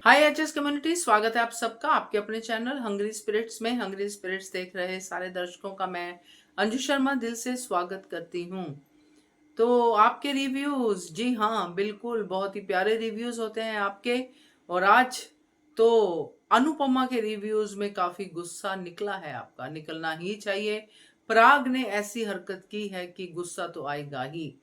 हाय HS community, स्वागत है आप सबका आपके अपने चैनल हंग्री स्पिरिट्स में। हंग्री स्पिरिट्स देख रहे सारे दर्शकों का मैं अंजू शर्मा दिल से स्वागत करती हूँ। तो आपके रिव्यूज, जी हाँ बिल्कुल, बहुत ही प्यारे रिव्यूज होते हैं आपके। और आज तो अनुपमा के रिव्यूज में काफी गुस्सा निकला है आपका, निकलना ही चाहिए। पराग ने ऐसी हरकत की है कि गुस्सा तो आएगा ही।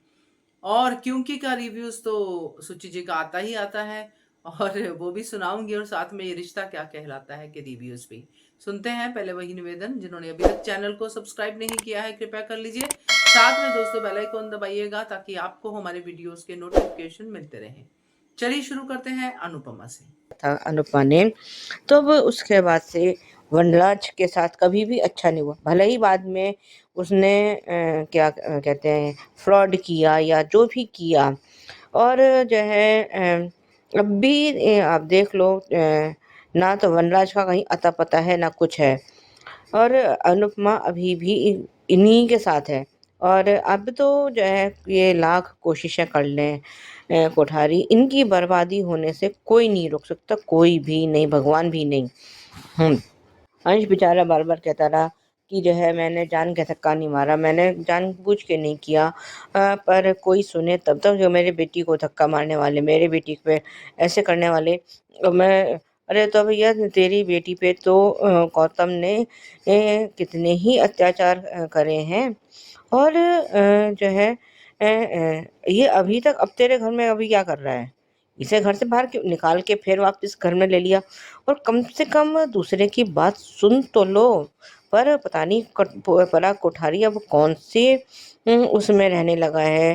और क्योंकि का रिव्यूज तो सुचि जी का आता ही आता है, और वो भी सुनाऊंगी। और साथ में ये रिश्ता क्या कहलाता है के रिव्यूज भी सुनते हैं। पहले वही निवेदन, जिन्होंने अभी तक चैनल को सब्सक्राइब नहीं किया है कृपया कर लीजिए। साथ में दोस्तों बेल आइकन दबाइएगा ताकि आपको हमारे वीडियोस के नोटिफिकेशन मिलते रहें। चलिए शुरू करते हैं अनुपमा से। था अनुपमा ने। तो अब उसके बाद से वनराज के साथ कभी भी अच्छा नहीं हुआ। भले ही बाद में उसने क्या कहते हैं, फ्रॉड किया या जो भी किया। और जो है अब भी आप देख लो, ना तो वनराज का कहीं अता पता है ना कुछ है। और अनुपमा अभी भी इन्हीं के साथ है। और अब तो जो है ये लाख कोशिशें कर लें, कोठारी इनकी बर्बादी होने से कोई नहीं रोक सकता, कोई भी नहीं, भगवान भी नहीं। अंश बेचारा बार बार कहता रहा कि जो है मैंने जान के धक्का नहीं मारा, मैंने जानबूझ के नहीं किया। पर कोई सुने तब तक, जो मेरे बेटी को धक्का मारने वाले, मेरे बेटी पे ऐसे करने वाले। मैं अरे तो भैया, तेरी बेटी पे तो गौतम ने कितने ही अत्याचार करे हैं। और जो है ये अभी तक अब तेरे घर में अभी क्या कर रहा है? इसे घर से बाहर क्यों निकाल के फिर वापस घर में ले लिया? और कम से कम दूसरे की बात सुन तो लो। पर पता नहीं पराग कोठारी अब कौन से उसमें रहने लगा है।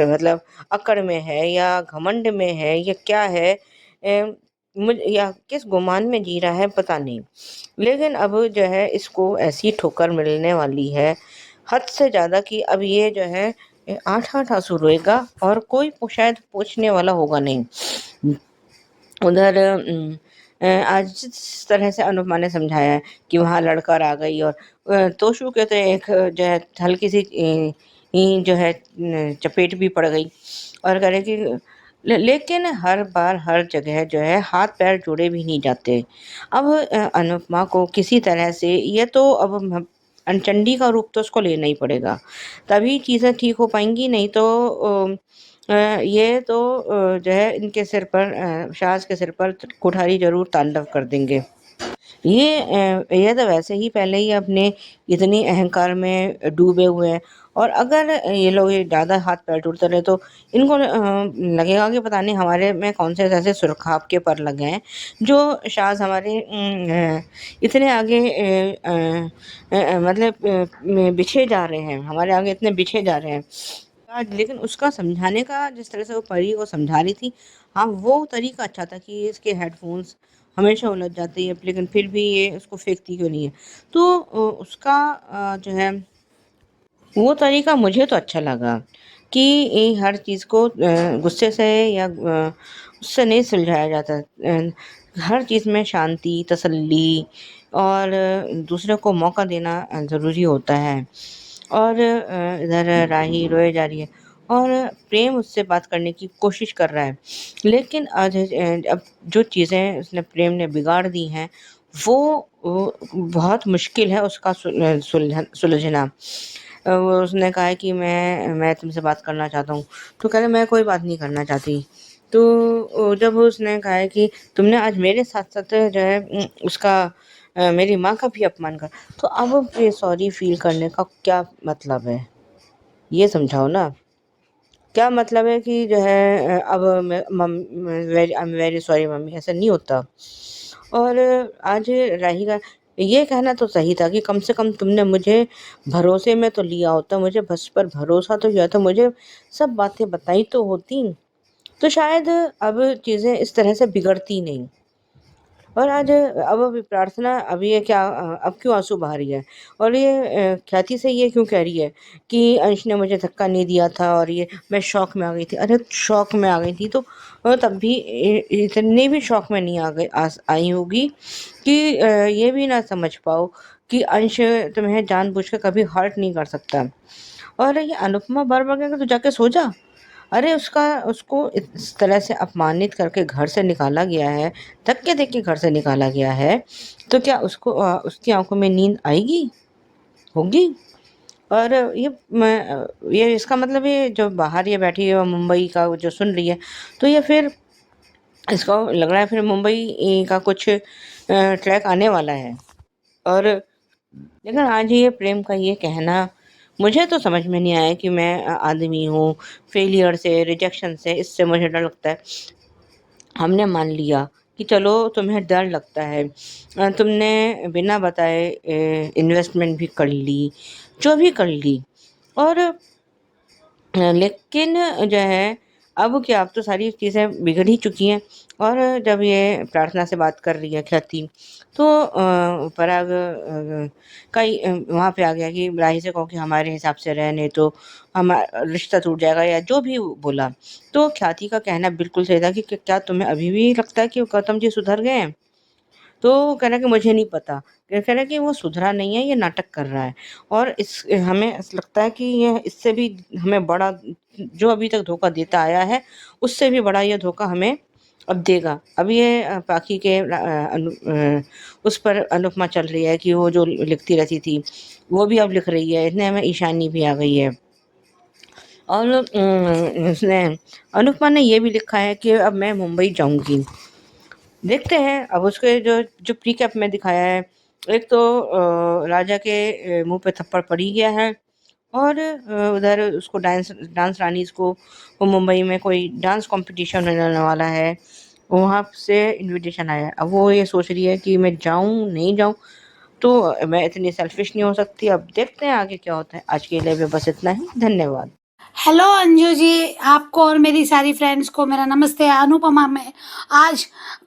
मतलब अकड़ में है या घमंड में है या क्या है? या किस गुमान में जी रहा है पता नहीं। लेकिन अब जो है इसको ऐसी ठोकर मिलने वाली है हद से ज़्यादा, कि अब ये जो है आठ आठ आंसू रोएगा और कोई शायद पूछने वाला होगा नहीं। उधर आज जिस तरह से अनुपमा ने समझाया है कि वहाँ लड़कर आ गई, और तोशु के तो एक जो है हल्की सी जो है चपेट भी पड़ गई। और कह रहे कि लेकिन हर बार हर जगह जो है हाथ पैर जोड़े भी नहीं जाते। अब अनुपमा को किसी तरह से, ये तो अब अनचंडी का रूप तो उसको लेना ही पड़ेगा, तभी चीज़ें ठीक हो पाएंगी। नहीं तो ये तो जो है इनके सिर पर, शाहज के सिर पर कुठारी जरूर तांडव कर देंगे। ये तो वैसे ही पहले ही अपने इतनी अहंकार में डूबे हुए हैं। और अगर ये लोग ये ज़्यादा हाथ पैर जोड़ते रहे तो इनको लगेगा कि पता नहीं हमारे में कौन से ऐसे सुरखाब के पर लगे हैं, जो शायद हमारे इतने आगे मतलब बिछे जा रहे हैं, हमारे आगे इतने बिछे जा रहे हैं। आज लेकिन उसका समझाने का, जिस तरह से वो परी को समझा रही थी, हाँ वो तरीका अच्छा था कि इसके हेडफोन्स हमेशा उलझ जाते हैं, लेकिन फिर भी ये उसको फेंकती क्यों नहीं है। तो उसका जो है वो तरीका मुझे तो अच्छा लगा कि ये हर चीज़ को गुस्से से या उससे नहीं सुलझाया जाता। हर चीज़ में शांति, तसल्ली और दूसरे को मौका देना ज़रूरी होता है। और इधर राही रोए जा रही है और प्रेम उससे बात करने की कोशिश कर रहा है। लेकिन आज अब जो चीज़ें उसने प्रेम ने बिगाड़ दी हैं, वो बहुत मुश्किल है उसका सुलझना। वो उसने कहा है कि मैं तुमसे बात करना चाहता हूँ। तो कह रहे मैं कोई बात नहीं करना चाहती। तो जब उसने कहा है कि तुमने आज मेरे साथ-साथ जो है उसका मेरी माँ का भी अपमान कर, तो अब ये सॉरी फ़ील करने का क्या मतलब है? ये समझाओ ना। क्या मतलब है कि जो है अब मैं I am very sorry mummy, ऐसा नहीं होता। और आज राही का ये कहना तो सही था कि कम से कम तुमने मुझे भरोसे में तो लिया होता, मुझे बस पर भरोसा तो किया था, मुझे सब बातें बताई तो होती, तो शायद अब चीज़ें इस तरह से बिगड़ती नहीं। और आज अब अभी प्रार्थना, अब ये क्या अब क्यों आंसू बहा रही है? और ये ख्याति से ये क्यों कह रही है कि अंश ने मुझे धक्का नहीं दिया था और ये मैं शौक में आ गई थी। अरे शौक में आ गई थी तो तब भी इतनी भी शौक में नहीं आई होगी कि ये भी ना समझ पाओ कि अंश तुम्हें जानबूझ के कभी हर्ट नहीं कर सकता। और ये अनुपमा बार बार कहकर तू जाके सो जा। अरे उसको इस तरह से अपमानित करके घर से निकाला गया है, धक्के दे के घर से निकाला गया है, तो क्या उसकी आँखों में नींद आएगी? होगी? और ये इसका मतलब ये जो बाहर ये बैठी है मुंबई का जो सुन रही है, तो ये फिर इसको लग रहा है फिर मुंबई का कुछ ट्रैक आने वाला है। और लेकिन आज ये प्रेम का ये कहना मुझे तो समझ में नहीं आया कि मैं आदमी हूँ, फेलियर से, रिजेक्शन से, इससे मुझे डर लगता है। हमने मान लिया कि चलो तुम्हें डर लगता है, तुमने बिना बताए इन्वेस्टमेंट भी कर ली, जो भी कर ली, और लेकिन जो है अब क्या, अब तो सारी चीज़ें बिगड़ ही चुकी हैं। और जब ये प्रार्थना से बात कर रही है ख्याति, तो पराग वहाँ पे आ गया कि राही से कहो कि हमारे हिसाब से रहे, नहीं तो हमारा रिश्ता टूट जाएगा, या जो भी बोला। तो ख्याति का कहना बिल्कुल सही था कि क्या तुम्हें अभी भी लगता है कि गौतम जी सुधर गए हैं? तो कह रहा है कि मुझे नहीं पता। कह रहा है कि वो सुधरा नहीं है, ये नाटक कर रहा है। और हमें ऐसा लगता है कि ये इससे भी हमें बड़ा, जो अभी तक धोखा देता आया है, उससे भी बड़ा ये धोखा हमें अब देगा। अब ये पाखी के उस पर अनुपमा चल रही है कि वो जो लिखती रहती थी वो भी अब लिख रही है, इतने में ईशानी भी आ गई है। और उसने अनुपमा ने ये भी लिखा है कि अब मैं मुंबई जाऊंगी। देखते हैं अब उसके जो जो प्रीकैप में दिखाया है, एक तो राजा के मुंह पे थप्पड़ पड़ ही गया है, और उधर उसको डांस डांस रानीज को वो मुंबई में कोई डांस कंपटीशन होने वाला है, वहाँ से इनविटेशन आया है। अब वो ये सोच रही है कि मैं जाऊँ नहीं जाऊँ, तो मैं इतनी सेल्फिश नहीं हो सकती। अब देखते हैं आगे क्या होता है। आज के लिए बस इतना ही, धन्यवाद। हेलो अंजू जी, आपको और मेरी सारी फ्रेंड्स को मेरा नमस्ते। अनुपमा में आज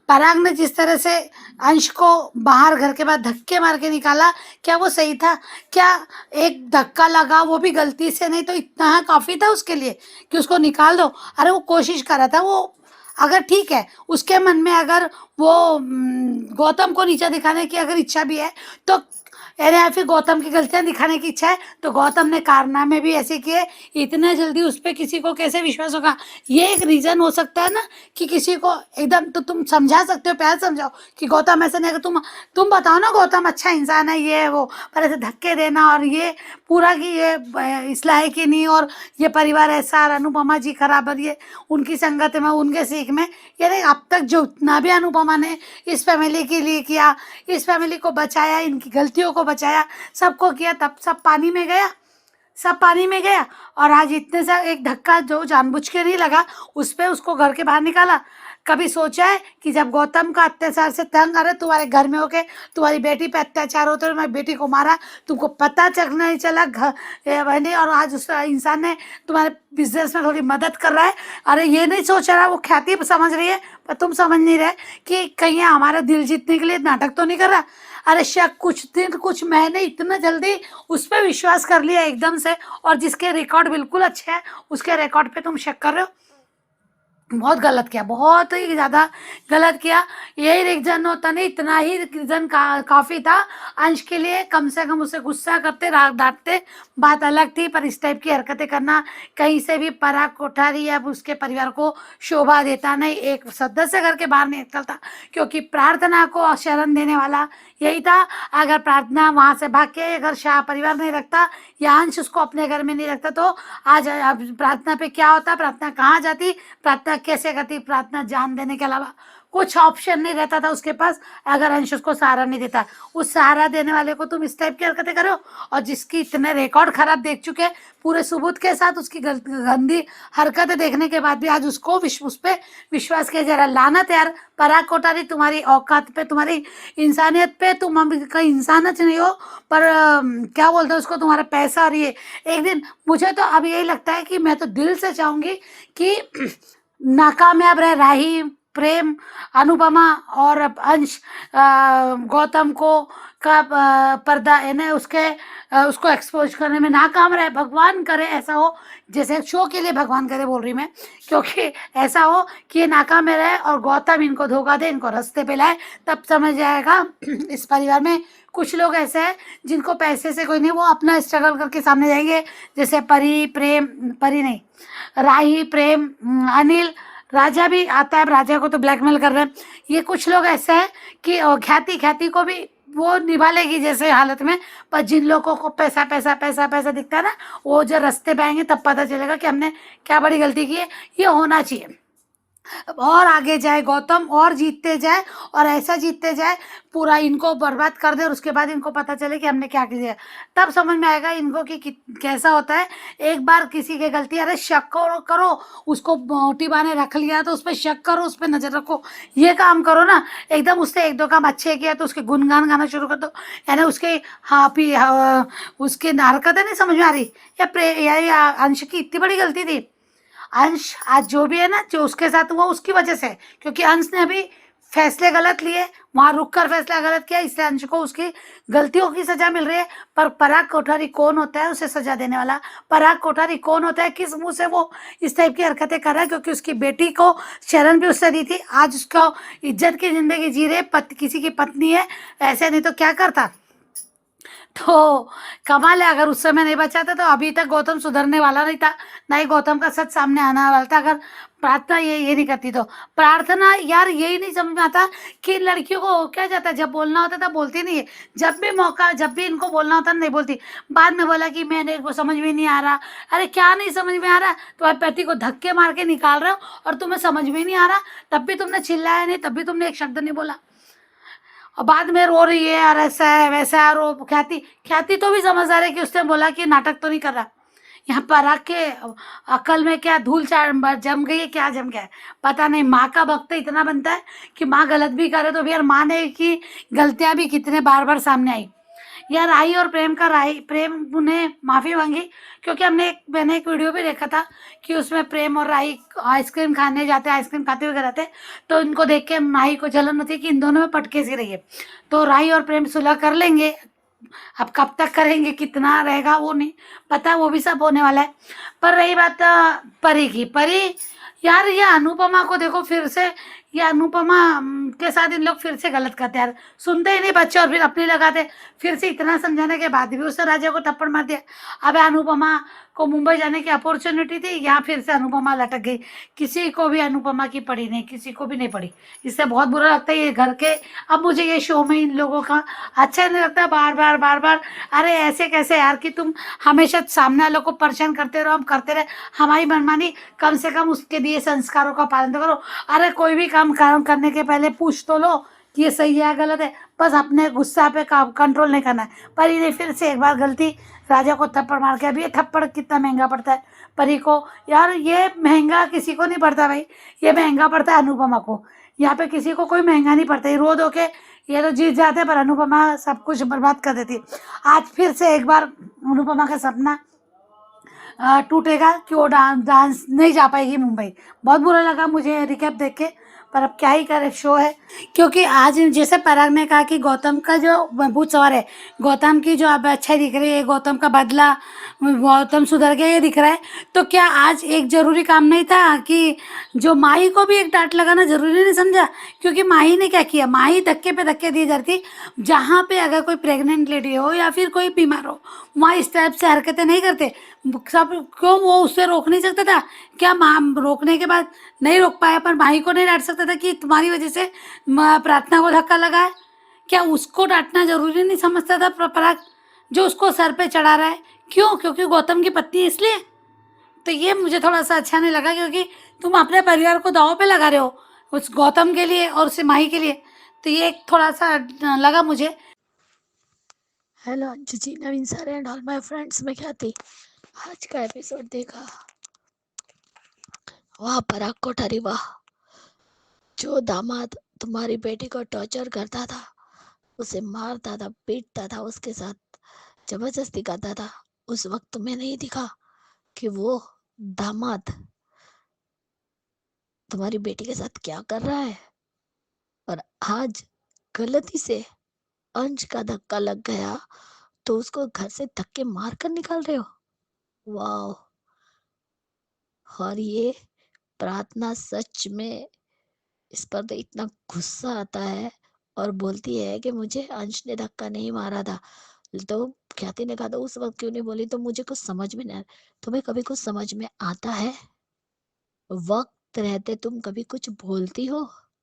पराग ने जिस तरह से अंश को बाहर घर के बाद धक्के मार के निकाला, क्या वो सही था? क्या एक धक्का लगा, वो भी गलती से, नहीं तो इतना काफ़ी था उसके लिए कि उसको निकाल दो? अरे वो कोशिश कर रहा था, वो अगर ठीक है उसके मन में अगर वो गौतम को नीचा दिखाने की अगर इच्छा भी है, तो अरे या फिर गौतम की गलतियां दिखाने की इच्छा है, तो गौतम ने कारनामे भी ऐसे किए, इतना जल्दी उस पर किसी को कैसे विश्वास होगा? ये एक रीजन हो सकता है ना कि किसी को एकदम, तो तुम समझा सकते हो, प्यार समझाओ कि गौतम ऐसा नहीं। अगर तुम बताओ ना गौतम अच्छा इंसान है, ये वो, पर ऐसे धक्के देना और ये पूरा कि ये इस लायक ही नहीं, और ये परिवार ऐसा, और अनुपमा जी खराब, और ये उनकी संगत में, उनके सीख में, यानी अब तक जो उतना भी अनुपमा ने इस फैमिली के लिए किया, इस फैमिली को बचाया, इनकी गलतियों को बचाया, सबको किया, तब सब पानी में गया, सब पानी में गया। और आज इतने सा एक धक्का जो जानबूझ के नहीं लगा, उस पे उसको घर के बाहर निकाला। कभी सोचा है कि जब गौतम का अत्याचार से तंग आ रहे, तुम्हारे घर में होके तुम्हारी बेटी पे अत्याचार होते, तुम्हारी बेटी को मारा, तुमको पता चल नहीं चला बहनी, और आज उस इंसान ने तुम्हारे बिजनेस में थोड़ी मदद कर रहा है। अरे ये नहीं सोच रहा, वो ख्याति समझ रही है, पर तुम समझ नहीं रहे कि कहीं हमारा दिल जीतने के लिए नाटक तो नहीं कर रहा। अरे शक, कुछ दिन कुछ महीने इतना जल्दी उस पर विश्वास कर लिया एकदम से, और जिसके रिकॉर्ड बिल्कुल अच्छे हैं उसके रिकॉर्ड पे तुम शक कर रहे हो। बहुत गलत किया, बहुत ही ज़्यादा गलत किया। यही रीजन होता नहीं, इतना ही रीजन काफ़ी था अंश के लिए। कम से कम उसे गुस्सा करते, डांटते, बात अलग थी, पर इस टाइप की हरकतें करना कहीं से भी पराग कोठारी या उसके परिवार को शोभा देता नहीं, एक सदस्य घर के बाहर नहीं निकलता, क्योंकि प्रार्थना को शरण देने वाला यही था। अगर प्रार्थना वहाँ से भाग के अगर शाह परिवार नहीं रखता या अंश उसको अपने घर में नहीं रखता, तो आज अब प्रार्थना पे क्या होता, प्रार्थना कहाँ जाती, प्रार्थना कैसे करती? प्रार्थना जान देने के अलावा कुछ ऑप्शन नहीं रहता था उसके पास, अगर अंश उसको सहारा नहीं देता। उस सहारा देने वाले को तुम इस टाइप की हरकतें करो, और जिसकी इतने रिकॉर्ड खराब देख चुके पूरे सबूत के साथ, उसकी गंदी हरकतें देखने के बाद भी आज उसको उस पर विश्वास किया जा रहा। लानत यार पराग कोठारी, तुम्हारी औकात पे, तुम्हारी इंसानियत पे, तुम हम कहीं इंसानियत नहीं हो, पर क्या बोलते हैं उसको, तुम्हारा पैसा। और ये एक दिन मुझे तो अब यही लगता है कि मैं तो दिल से चाहूँगी कि नाकामयाब रहे राही, प्रेम अनुपमा और अंश गौतम को का पर्दा यानी उसको एक्सपोज करने में नाकाम रहे। भगवान करे ऐसा हो, जैसे शो के लिए भगवान करे बोल रही मैं, क्योंकि ऐसा हो कि ये नाकाम में रहे और गौतम इनको धोखा दे, इनको रास्ते पे लाए, तब समझ आएगा। इस परिवार में कुछ लोग ऐसे हैं जिनको पैसे से कोई नहीं, वो अपना स्ट्रगल करके सामने जाएंगे। जैसे परी नहीं, राही, प्रेम, अनिल, राजा भी आता है, राजा को तो ब्लैकमेल कर रहे हैं। ये कुछ लोग ऐसे हैं कि ख्याति को भी वो निभा लेगी जैसे हालत में, पर जिन लोगों को पैसा पैसा पैसा पैसा दिखता है ना, वो जब रास्ते पे आएंगे तब पता चलेगा कि हमने क्या बड़ी गलती की है। ये होना चाहिए। और आगे जाए गौतम, और जीतते जाए, और ऐसा जीतते जाए पूरा इनको बर्बाद कर दे, और उसके बाद इनको पता चले कि हमने क्या किया, तब समझ में आएगा इनको कि कैसा होता है। एक बार किसी की गलती, अरे शक करो, उसको टिबा ने रख लिया तो उस पर शक करो, उस पर नजर रखो, ये काम करो ना। एकदम उससे एक दो काम अच्छे किया तो उसके गुणगान गाना शुरू कर दो, यानी उसके उसके हरकतें नहीं समझ में आ रही, या अंश की इतनी बड़ी गलती थी। अंश आज जो भी है ना, जो उसके साथ हुआ उसकी वजह से, क्योंकि अंश ने अभी फैसले गलत लिए, वहां रुककर फैसला गलत किया, इसलिए अंश को उसकी गलतियों की सजा मिल रही है। पर पराग कोठारी कौन होता है उसे सजा देने वाला? पराग कोठारी कौन होता है? किस मुंह से वो इस टाइप की हरकतें कर रहा है? क्योंकि उसकी बेटी को शरण भी उससे दी थी, आज उसको इज्जत की जिंदगी जी रहे, किसी की पत्नी है, ऐसे नहीं तो क्या करता। तो कमाल है, अगर उस समय नहीं बचाता तो अभी तक गौतम सुधरने वाला नहीं था, ना ही गौतम का सच सामने आने वाला था, अगर प्रार्थना ये नहीं करती तो। प्रार्थना यार यही नहीं समझ में आता कि लड़कियों को क्या जाता है, जब बोलना होता था बोलती नहीं है, जब भी इनको बोलना होता नहीं बोलती। बाद में बोला कि मैंने को समझ में नहीं आ रहा। अरे क्या नहीं समझ में आ रहा? तुम्हारे पति को धक्के मार के निकाल रहे हो और तुम्हें समझ में नहीं आ रहा, तब भी तुमने चिल्लाया नहीं, तब भी तुमने एक शब्द नहीं बोला, और बाद में रो रही है और ऐसा है वैसा है। रो ख्याति तो भी समझदार है कि उसने बोला कि नाटक तो नहीं कर रहा। यहाँ पर आके अकल में क्या धूल जम गई है, क्या जम गया है पता नहीं। माँ का वक्त इतना बनता है कि माँ गलत भी करे तो भी यार माँ ने की गलतियाँ भी कितने बार बार सामने आई। यार राही और प्रेम ने माफ़ी मांगी, क्योंकि मैंने एक वीडियो भी देखा था कि उसमें प्रेम और राही आइसक्रीम खाने जाते, आइसक्रीम खाते हुए रहते, तो इनको देख के राही को जलन होती है कि इन दोनों में पटके सी रही है। तो राही और प्रेम सुलह कर लेंगे, अब कब तक करेंगे, कितना रहेगा वो नहीं पता, वो भी सब होने वाला है। पर रही बात परी की, यार ये अनुपमा को देखो फिर से, ये अनुपमा के साथ इन लोग फिर से गलत करते यार, सुनते ही नहीं बच्चे और फिर अपनी लगाते। फिर से इतना समझाने के बाद भी उसने राजा को थप्पड़ मार दिया। अब अनुपमा को मुंबई जाने की अपॉर्चुनिटी थी, यहाँ फिर से अनुपमा लटक गई। किसी को भी अनुपमा की पड़ी नहीं, किसी को भी नहीं पड़ी। इससे बहुत बुरा लगता है ये घर के। अब मुझे ये शो में इन लोगों का अच्छा नहीं लगता, बार बार अरे ऐसे कैसे यार कि तुम हमेशा सामने वालों को परेशान करते रहो, हम करते रहे हमारी मनमानी, कम से कम उसके दिए संस्कारों का पालन तो करो। अरे कोई भी काम करने के पहले पूछ तो लो कि ये सही है गलत है, बस अपने गुस्सा पे कंट्रोल नहीं करना है। पर इन्हें फिर से एक बार गलती, राजा को थप्पड़ मार के। अब ये थप्पड़ कितना महंगा पड़ता है परी को, यार ये महंगा किसी को नहीं पड़ता भाई, ये महंगा पड़ता है अनुपमा को। यहाँ पे किसी को कोई महंगा नहीं पड़ता, ये रो धो के ये तो जीत जाते, पर अनुपमा सब कुछ बर्बाद कर देती। आज फिर से एक बार अनुपमा का सपना टूटेगा कि वो डांस नहीं जा पाएगी मुंबई। बहुत बुरा लगा मुझे रिकैप देख के, पर अब क्या ही करे, शो है। क्योंकि आज जैसे पराग ने कहा कि गौतम का जो भूत सवार है, गौतम की जो अब अच्छाई दिख रही है, गौतम का बदला, गौतम सुधर गया ये दिख रहा है, तो क्या आज एक जरूरी काम नहीं था कि जो माही को भी एक डांट लगाना जरूरी नहीं समझा? क्योंकि माही ने क्या किया, माही धक्के पे धक्के दी जाती। जहाँ पे अगर कोई प्रेग्नेंट लेडी हो या फिर कोई बीमार हो, वहाँ इस टाइप से हरकतें नहीं करते सब। क्यों वो उससे रोक नहीं सकता था क्या? माँ रोकने के बाद नहीं रोक पाया, पर माही को नहीं डांट सकता था कि तुम्हारी वजह से प्रार्थना को धक्का लगा है? क्या उसको डांटना जरूरी नहीं समझता था पराग, जो उसको सर पे चढ़ा रहा है? क्यों? क्योंकि गौतम की पत्नी है इसलिए। तो ये मुझे थोड़ा सा अच्छा नहीं लगा, क्योंकि तुम अपने परिवार को दांव पे लगा रहे हो उस गौतम के लिए और उस माही के लिए, तो ये थोड़ा सा लगा मुझे। Hello Anshu ji, Naveen sir and all my friends, मैं ख्याति। आज का एपिसोड देखा, वाह पराग कोठारी वाह। जो दामाद तुम्हारी बेटी को टॉर्चर करता था, उसे मारता था, पीटता था, उसके साथ जबरदस्ती करता था, उस वक्त तुम्हें नहीं दिखा कि वो दामाद तुम्हारी बेटी के साथ क्या कर रहा है, और आज गलती से अंश का धक्का लग गया तो उसको घर से धक्के मार कर निकाल रहे हो। वाह। और ये प्रार्थना सच में, इस पर तो इतना गुस्सा आता है, और बोलती है कि मुझे अंश ने धक्का नहीं मारा था। तो ख्याति ने कहा तो उस वक्त क्यों नहीं बोली, तो मुझे कुछ समझ में नहीं आया। तुम्हें कभी कुछ समझ में आता है? वक्त रहते तुम कभी कुछ बोलती हो,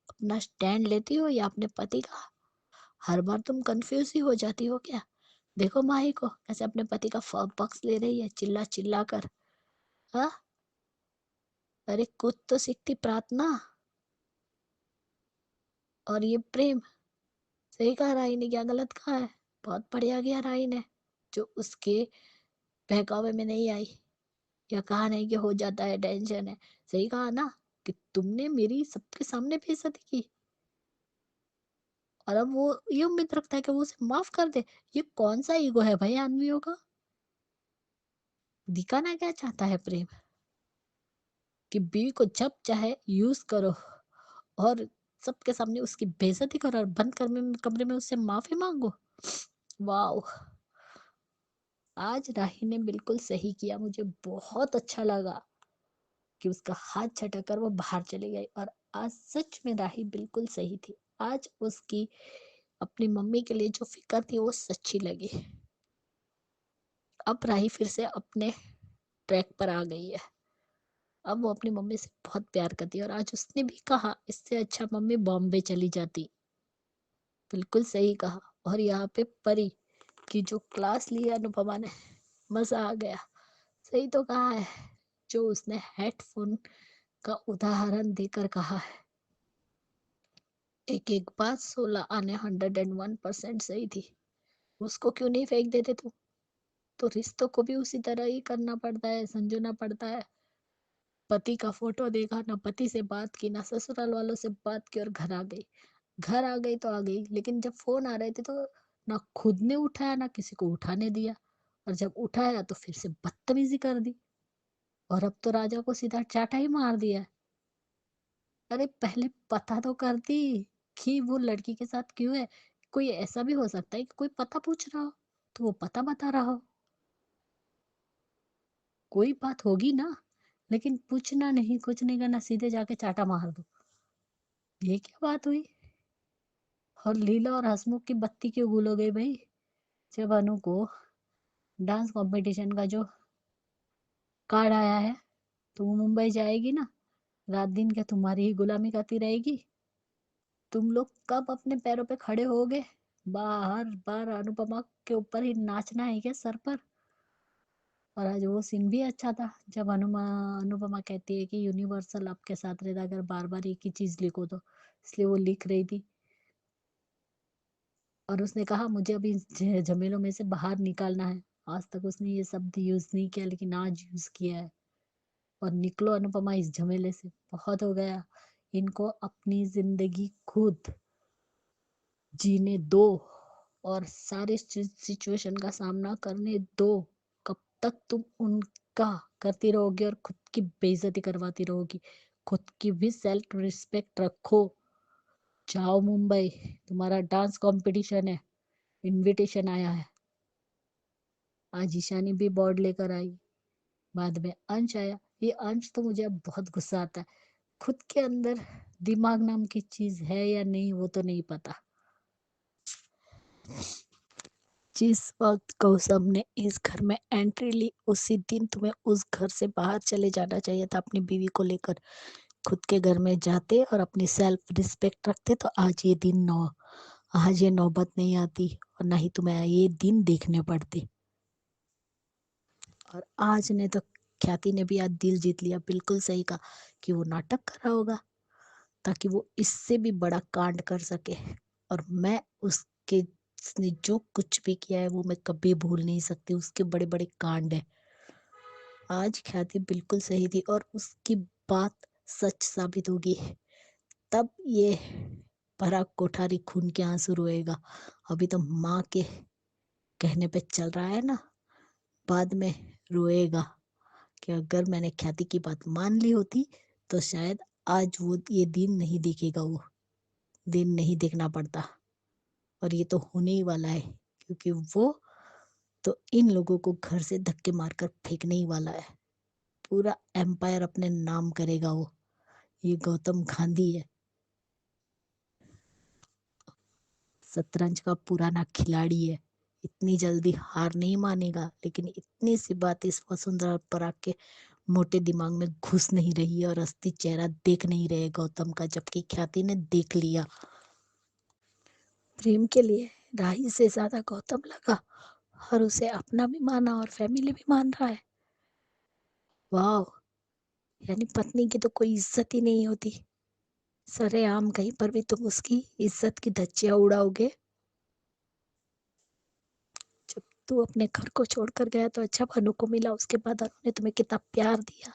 अपना स्टैंड लेती हो, या अपने पति का? हर बार तुम कंफ्यूज ही हो जाती हो क्या? देखो माही को कैसे अपने पति का पक्ष ले रही है, चिल्ला चिल्ला कर। हाँ, अरे कुछ तो सीखती प्रार्थना। और ये प्रेम, सही कहा राही ने, क्या गलत कहा है? बहुत बढ़िया किया राही ने, जो उसके बहकावे में नहीं आई, या कहा नहीं कि हो जाता है, टेंशन है। सही कहा ना कि तुमने मेरी सबके सामने बेइज्जती की, और अब वो ये उम्मीद रखता है कि वो उसे माफ कर दे। ये कौन सा ईगो है भाई आदमियों का? दिखाना क्या चाहता है प्रेम? कि बीवी को जब चाहे यूज करो, और सबके सामने उसकी बेइज्जती करो, और बंद कमरे में उससे माफी मांगो। वाह। आज राही ने बिल्कुल सही किया, मुझे बहुत अच्छा लगा कि उसका हाथ झटक वो बाहर चली गई। और आज सच में राही बिल्कुल सही थी। आज उसकी अपनी मम्मी के लिए जो फिक्र थी वो सच्ची लगी। अब राही फिर से अपने ट्रैक पर आ गई है। अब वो अपनी मम्मी से बहुत प्यार करती है, और आज उसने भी कहा इससे अच्छा मम्मी बॉम्बे चली जाती। बिल्कुल सही कहा। और यहाँ पे परी की जो क्लास ली है अनुपमा ने, मजा आ गया। सही तो कहा है जो उसने हेडफोन का उदाहरण देकर कहा है। एक एक बात 16 आने 101% सही थी। उसको क्यों नहीं फेंक देते तू? तो रिश्तों को भी उसी तरह ही करना पड़ता है, संजोना पड़ता है। पति का फोटो देखा, ना पति से बात की, ना ससुराल वालों से बात की, और घर आ गई। घर आ गई तो आ गई, लेकिन जब फोन आ रहे थे तो ना खुद ने उठाया, ना किसी को उठाने दिया, और जब उठाया तो फिर से बदतमीजी कर दी। और अब तो राजा को सीधा चाटा ही मार दिया। अरे पहले पता तो करती कि वो लड़की के साथ क्यों है। कोई ऐसा भी हो सकता है कि कोई पता पूछ रहा हो तो वो पता बता रहा हो, कोई बात होगी ना। लेकिन पूछना नहीं, कुछ नहीं करना, सीधे जाके चाटा मार दो। ये क्या बात हुई? और लीला और हंसमुख की बत्ती क्यों गुल हो गई भाई? जब अनु को डांस कंपटीशन का जो कार्ड आया है, तो वो मुंबई जाएगी ना, रात दिन क्या तुम्हारी ही गुलामी करती रहेगी? तुम लोग कब अपने पैरों पे खड़े होगे? बाहर बार अनुपमा के ऊपर ही नाचना है क्या सर पर? और आज वो सीन भी अच्छा था जब अनुपमा कहती है कि यूनिवर्सल आपके साथ रहता, अगर बार बार एक ही चीज लिखो तो, इसलिए वो लिख रही थी। और उसने कहा मुझे अभी झमेलों में से बाहर निकालना है। आज तक उसने ये शब्द यूज नहीं किया, लेकिन आज यूज किया है। और निकलो अनुपमा इस झमेले से, बहुत हो गया। इनको अपनी जिंदगी खुद जीने दो, और सारे सिचुएशन का सामना करने दो। कब तक तुम उनका करती रहोगी और खुद की बेइज्जती करवाती रहोगी? खुद की भी सेल्फ रिस्पेक्ट रखो। जाओ मुंबई, तुम्हारा डांस कंपटीशन है, इनविटेशन आया है। आज ईशानी भी बोर्ड लेकर आई, बाद में अंश आया। ये अंश तो मुझे अब बहुत गुस्सा आता है। खुद के अंदर दिमाग नाम की चीज है या नहीं वो तो नहीं पता। जिस वक्त गौसम ने इस घर में एंट्री ली, उसी दिन तुम्हें उस घर से बाहर चले जाना चाहिए था अपनी बीवी को लेकर। खुद के घर में जाते और अपनी सेल्फ रिस्पेक्ट रखते तो आज ये नौबत नहीं आती, और ना ही तुम्हें ये दिन देखने पड़ते। और आज ने तो ख्याति ने भी आज दिल जीत लिया। बिल्कुल सही कहा कि वो नाटक कर रहा होगा ताकि वो इससे भी बड़ा कांड कर सके। और मैं उसके उसने जो कुछ भी किया है वो मैं कभी भूल नहीं सकती। उसके बड़े बड़े कांड है। आज ख्याति बिल्कुल सही थी, और उसकी बात सच साबित होगी। तब ये भरा कोठारी खून के आंसू रोएगा। अभी तो माँ के कहने पे चल रहा है ना, बाद में रोएगा कि अगर मैंने ख्याति की बात मान ली होती तो शायद आज वो ये दिन नहीं देखेगा, वो दिन नहीं देखना पड़ता। और ये तो होने ही वाला है, क्योंकि वो तो इन लोगों को घर से धक्के मारकर फेंकने ही वाला है। पूरा एम्पायर अपने नाम करेगा वो। ये गौतम गांधी है, शतरंज का पुराना खिलाड़ी है। इतनी जल्दी हार नहीं मानेगा, लेकिन इतनी सी बात इस वसुंधरा पराग के मोटे दिमाग में घुस नहीं रही है और असली चेहरा देख नहीं रहे गौतम का, जबकि ख्याति ने देख लिया। प्रेम के लिए राही से ज्यादा गौतम लगा, और उसे अपना भी माना और फैमिली भी मान रहा है। वाह, यानी पत्नी की तो कोई इज्जत ही नहीं होती। सरेआम कहीं पर भी तुम उसकी इज्जत की धज्जियां उड़ाओगे। जब तू अपने घर को छोड़कर गया तो अच्छा भानु को मिला, उसके बाद उन्होंने तुम्हें कितना प्यार दिया,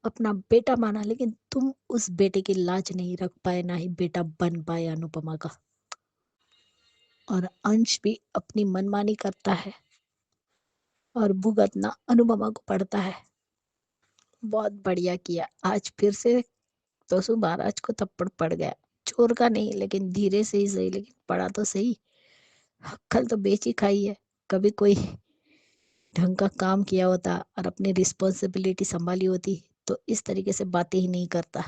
अपना बेटा माना, लेकिन तुम उस बेटे की लाज नहीं रख पाए, ना ही बेटा बन पाए अनुपमा का। और अंश भी अपनी मनमानी करता है और भुगतना अनुपमा को पड़ता है। बहुत बढ़िया किया, आज फिर से तोसु महाराज को थप्पड़ पड़ गया। चोर का नहीं, लेकिन धीरे से ही सही, लेकिन पड़ा तो सही। कल तो बेची खाई है। कभी कोई ढंग का काम किया होता और अपनी रिस्पॉन्सिबिलिटी संभाली होती तो इस तरीके से बातें ही नहीं करता।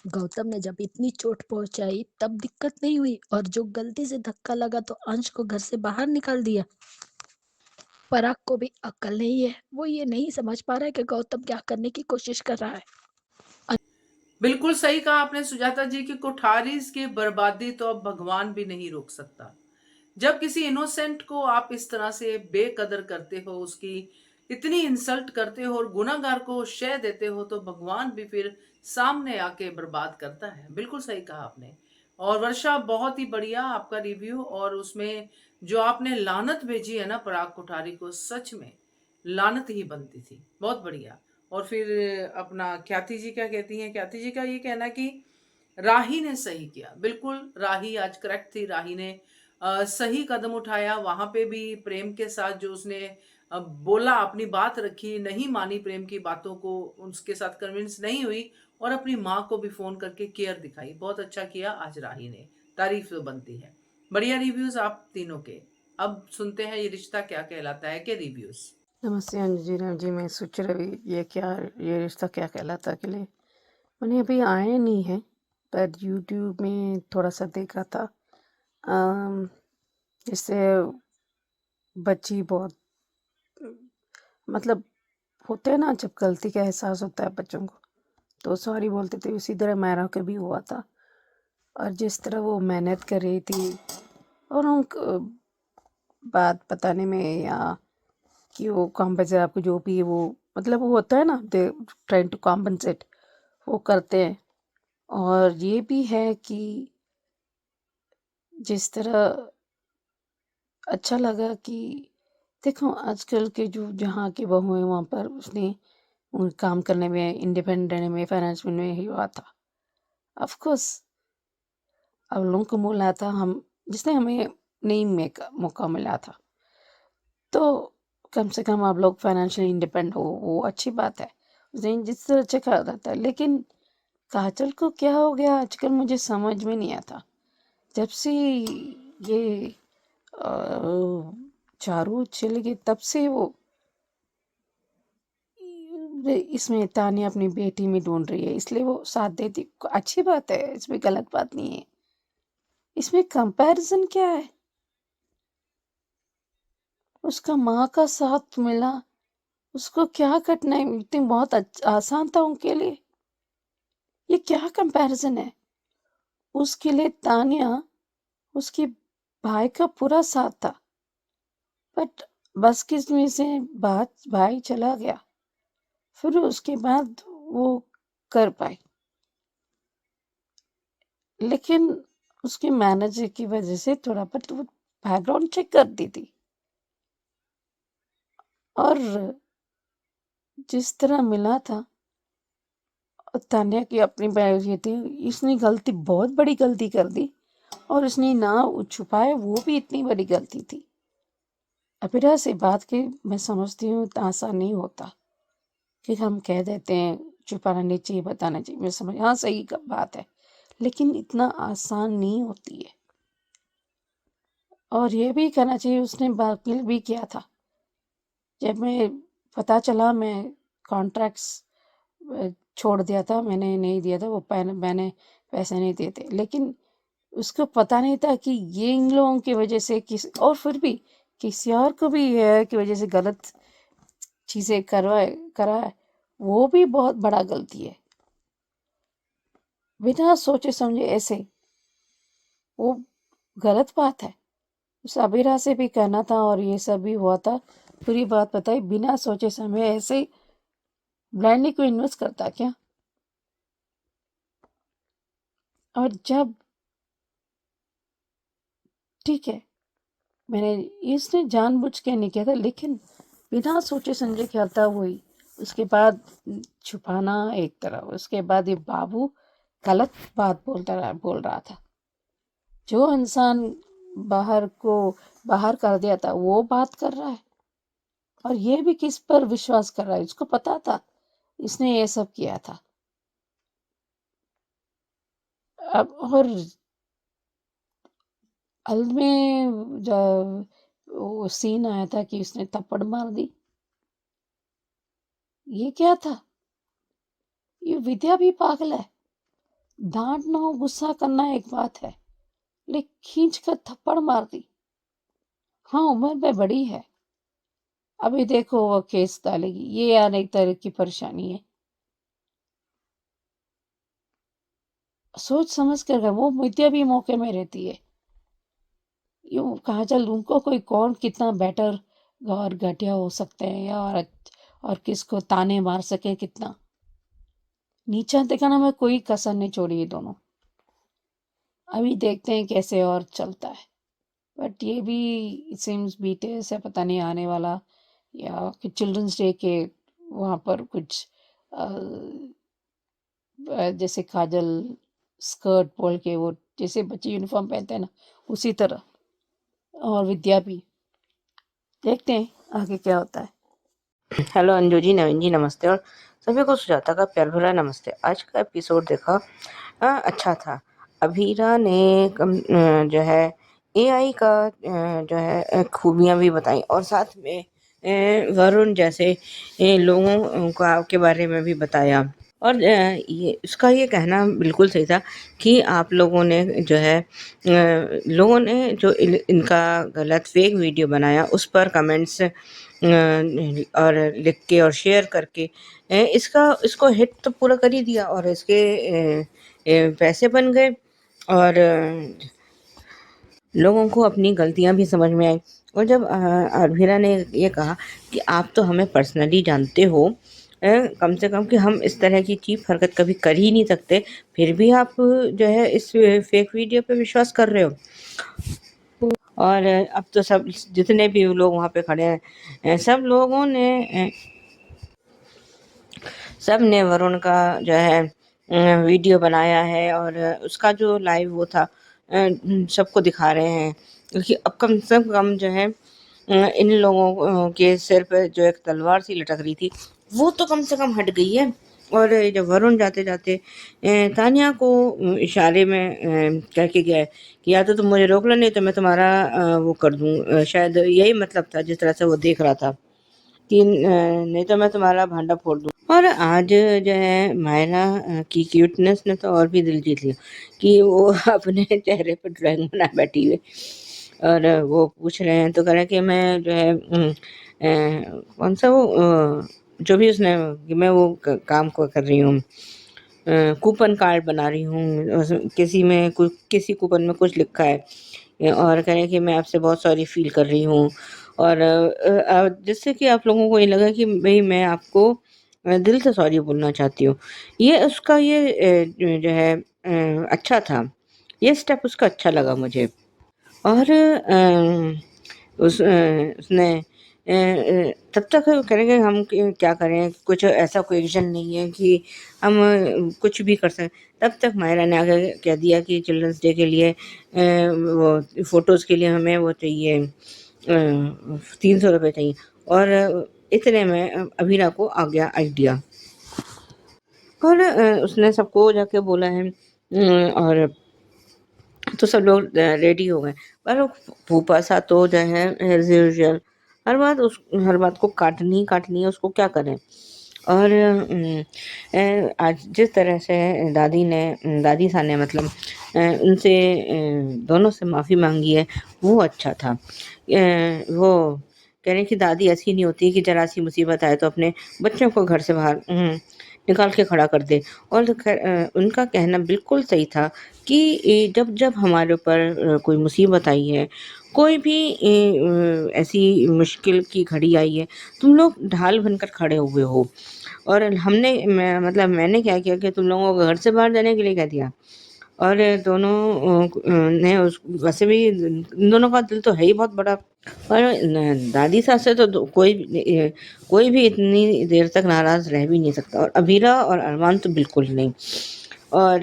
गौतम ने जब इतनी चोट पहुंचाई तब दिक्कत नहीं हुई, और जो गलती से धक्का लगा तो अंश को घर से बाहर निकाल दिया। पराग को भी अक्ल नहीं है, वो ये नहीं समझ पा रहा है कि गौतम क्या करने की कोशिश कर रहा है। बिल्कुल सही कहा आपने सुजाता जी की कोठारी की बर्बादी तो अब भगवान भी नहीं रोक सकता। जब किसी इनोसेंट को आप इस तरह से बेकदर करते हो, उसकी इतनी इंसल्ट करते हो और गुनाहगार को शय देते हो, तो भगवान भी फिर सामने आके बर्बाद करता है। बिल्कुल सही कहा आपने। और वर्षा, बहुत ही बढ़िया आपका रिव्यू। और उसमें जो आपने लानत भेजी है ना पराग कोठारी को, सच में लानत ही बनती थी। बहुत बढ़िया। और फिर अपना ख्याति जी क्या कहती हैं? ख्याति जी का ये कहना कि राही ने सही किया। बिल्कुल, राही आज करेक्ट थी। राही ने सही कदम उठाया। वहां पे भी प्रेम के साथ जो उसने बोला, अपनी बात रखी, नहीं मानी प्रेम की बातों को, उसके साथ कन्विंस नहीं हुई, और अपनी माँ को भी फोन करके केयर दिखाई। बहुत अच्छा किया आज राही ने, तारीफ तो बनती है। बढ़िया रिव्यूज आप तीनों के। अब सुनते हैं ये रिश्ता क्या कहलाता है के रिव्यूज। नमस्ते अंजू जी, मैं सोच रही ये रिश्ता क्या कहलाता के लिए मैंने अभी आया नहीं है, पर यूट्यूब में थोड़ा सा देखा था। जिससे बच्ची बहुत, मतलब होते हैं ना, जब गलती का एहसास होता है बच्चों को तो सॉरी बोलते थे। उसी तरह मैरा का भी हुआ था, और जिस तरह वो मेहनत कर रही थी और उन बात बताने में, या कि वो कॉम्पेंसेट, आपको जो भी वो, मतलब वो होता है ना, दे ट्राइंग टू कॉम्पेंसेट, वो करते हैं। और ये भी है कि जिस तरह अच्छा लगा कि देखो आजकल के जो जहाँ की बहू है वहाँ पर उसने काम करने में, इंडिपेंडेंट में, फाइनेंस में ही हुआ था। ऑफ कोर्स अब लोगों को मिला था, हम जिसने हमें नहीं मौका मिला था, तो कम से कम आप लोग फाइनेंशियली इंडिपेंडेंट हो, वो अच्छी बात है। उसने जिस तरह अच्छा कहा था, लेकिन काजल को क्या हो गया आजकल मुझे समझ में नहीं आता। जब से ये चारू चली गई तब से वो इसमें तानिया अपनी बेटी में ढूंढ रही है, इसलिए वो साथ देती। अच्छी बात है, इसमें गलत बात नहीं है। इसमें कंपैरिजन क्या है? उसका माँ का साथ मिला, उसको क्या कठिनाई मिलती, बहुत आसान था उनके लिए। ये क्या कंपैरिजन है? उसके लिए तानिया, उसके भाई का पूरा साथ था, बट बस किस्म से बात, भाई चला गया, फिर उसके बाद वो कर पाई। लेकिन उसके मैनेजर की वजह से थोड़ा, बट वो बैकग्राउंड चेक कर दी थी, और जिस तरह मिला था तान्या की अपनी ये थी, इसने गलती, बहुत बड़ी गलती कर दी, और उसने ना छुपाए, वो भी इतनी बड़ी गलती थी। अभिरा से बात की मैं समझती हूँ इतना आसान नहीं होता कि हम कह देते हैं छुपाना नहीं चाहिए, बताना चाहिए। मैं समझ, हाँ सही बात है, लेकिन इतना आसान नहीं होती है। और ये भी करना चाहिए, उसने वकील भी किया था। जब मैं पता चला, मैं कॉन्ट्रैक्ट्स छोड़ दिया था, मैंने नहीं दिया था वो मैंने पैसे नहीं दिए थे, लेकिन उसको पता नहीं था कि ये इन लोगों की वजह से और फिर भी किसी और को भी है की वजह से गलत चीज़ें करा है, वो भी बहुत बड़ा गलती है। बिना सोचे समझे ऐसे, वो गलत बात है। उस अबीरा से भी कहना था और ये सब भी हुआ था। पूरी बात बताई, बिना सोचे समझे ऐसे ब्लाइंडली कोई इन्वेस्ट करता क्या? और जब ठीक है, मैंने इसने जानबूझ के नहीं किया था, लेकिन बिना सोचे समझे करता वही। उसके बाद छुपाना एक तरफ, उसके बाद ये बाबू गलत बात बोल रहा था। जो इंसान बाहर कर दिया था वो बात कर रहा है, और ये भी किस पर विश्वास कर रहा है? उसको पता था इसने ये सब किया था। अब और हल में जब वो सीन आया था कि उसने थप्पड़ मार दी, ये क्या था? ये विद्या भी पागल है। डांटना और गुस्सा करना एक बात है, लेकिन खींच कर थप्पड़ मार दी। हाँ, उम्र में बड़ी है, अभी देखो वो केस डालेगी, ये यार एक तरह की परेशानी है। सोच समझ कर वो विद्या भी मौके में रहती है। यूं कहा चल, उनको कोई कौन कितना बेटर और घटिया हो सकते हैं, या और किसको ताने मार सके कितना। नीचा दिखाना में कोई कसर नहीं छोड़ी ये दोनों। अभी देखते हैं कैसे और चलता है। बट ये भी सिम्स बीते से पता नहीं आने वाला, या कि चिल्ड्रंस डे के वहाँ पर कुछ जैसे काजल स्कर्ट बोल के, वो जैसे बच्चे यूनिफॉर्म पहनते हैं ना, उसी तरह। और विद्या भी, देखते हैं आगे क्या होता है। हेलो अंजू जी, नवीन जी, नमस्ते, और सभी को सुजाता का प्यार भरा नमस्ते। आज का एपिसोड देखा, अच्छा था। अभीरा ने जो है एआई का जो है खूबियाँ भी बताई, और साथ में वरुण जैसे लोगों का के बारे में भी बताया। और ये उसका ये कहना बिल्कुल सही था कि आप लोगों ने जो है लोगों ने जो इनका गलत फेक वीडियो बनाया उस पर कमेंट्स और लिख के और शेयर करके इसको हिट तो पूरा कर ही दिया, और इसके पैसे बन गए, और लोगों को अपनी गलतियां भी समझ में आई। और जब अरभिरा ने ये कहा कि आप तो हमें पर्सनली जानते हो, कम से कम कि हम इस तरह की चीप हरकत कभी कर ही नहीं सकते, फिर भी आप जो है इस फेक वीडियो पे विश्वास कर रहे हो। और अब तो सब जितने भी लोग वहाँ पे खड़े हैं, सब ने वरुण का जो है वीडियो बनाया है, और उसका जो लाइव वो था सबको दिखा रहे हैं, क्योंकि अब कम से कम जो है इन लोगों के सिर पे जो एक तलवार सी लटक रही थी वो तो कम से कम हट गई है। और जब वरुण जाते जाते तानिया को इशारे में कह के गया है कि या तो तुम मुझे रोक लो, नहीं तो मैं तुम्हारा वो कर दूं, शायद यही मतलब था जिस तरह से वो देख रहा था कि नहीं तो मैं तुम्हारा भांडा फोड़ दूं। और आज जो है मायरा की क्यूटनेस ने तो और भी दिल जीत लिया कि वो अपने चेहरे पर ड्राइंग बना बैठी हुई, और वो पूछ रहे हैं तो कह रहे हैं कि मैं जो है कौन सा वो जो भी उसने कि मैं वो काम को कर रही हूँ, कूपन कार्ड बना रही हूँ, किसी कूपन में कुछ लिखा है, और कह रहे हैं कि मैं आपसे बहुत सॉरी फील कर रही हूँ, और जिससे कि आप लोगों को ये लगा कि भाई मैं आपको दिल से सॉरी बोलना चाहती हूँ। ये उसका ये जो है अच्छा था, ये स्टेप उसका अच्छा लगा मुझे। और उसने तब तक करेंगे हम क्या करें, कुछ ऐसा कोई विजन नहीं है कि हम कुछ भी कर सकें। तब तक मायरा ने आगे कह दिया कि चिल्ड्रंस डे के लिए वो फ़ोटोज़ के लिए हमें वो चाहिए 300 रुपये चाहिए, और इतने में अभीरा को आ गया आइडिया। और उसने सबको जाके बोला है, और तो सब लोग रेडी हो गए। पर वो फूफा सा तो जो है एज़ यूजुअल हर बात को काटनी है, उसको क्या करें। और आज जिस तरह से दादी सा ने मतलब उनसे दोनों से माफ़ी माँगी है, वो अच्छा था। वो कह रहे हैं कि दादी ऐसी नहीं होती कि ज़रा-सी मुसीबत आए तो अपने बच्चों को घर से बाहर निकाल के खड़ा कर दे। और तो ख़ैर उनका कहना बिल्कुल सही था कि जब हमारे ऊपर कोई मुसीबत आई है, कोई भी ऐसी मुश्किल की घड़ी आई है, तुम लोग ढाल बनकर खड़े हुए हो। और मैंने क्या किया कि तुम लोगों को घर से बाहर जाने के लिए कह दिया। और दोनों ने उस वैसे भी इन दोनों का दिल तो है ही बहुत बड़ा। और दादी सास से तो कोई भी इतनी देर तक नाराज़ रह भी नहीं सकता, और अबीरा और अरमान तो बिल्कुल नहीं। और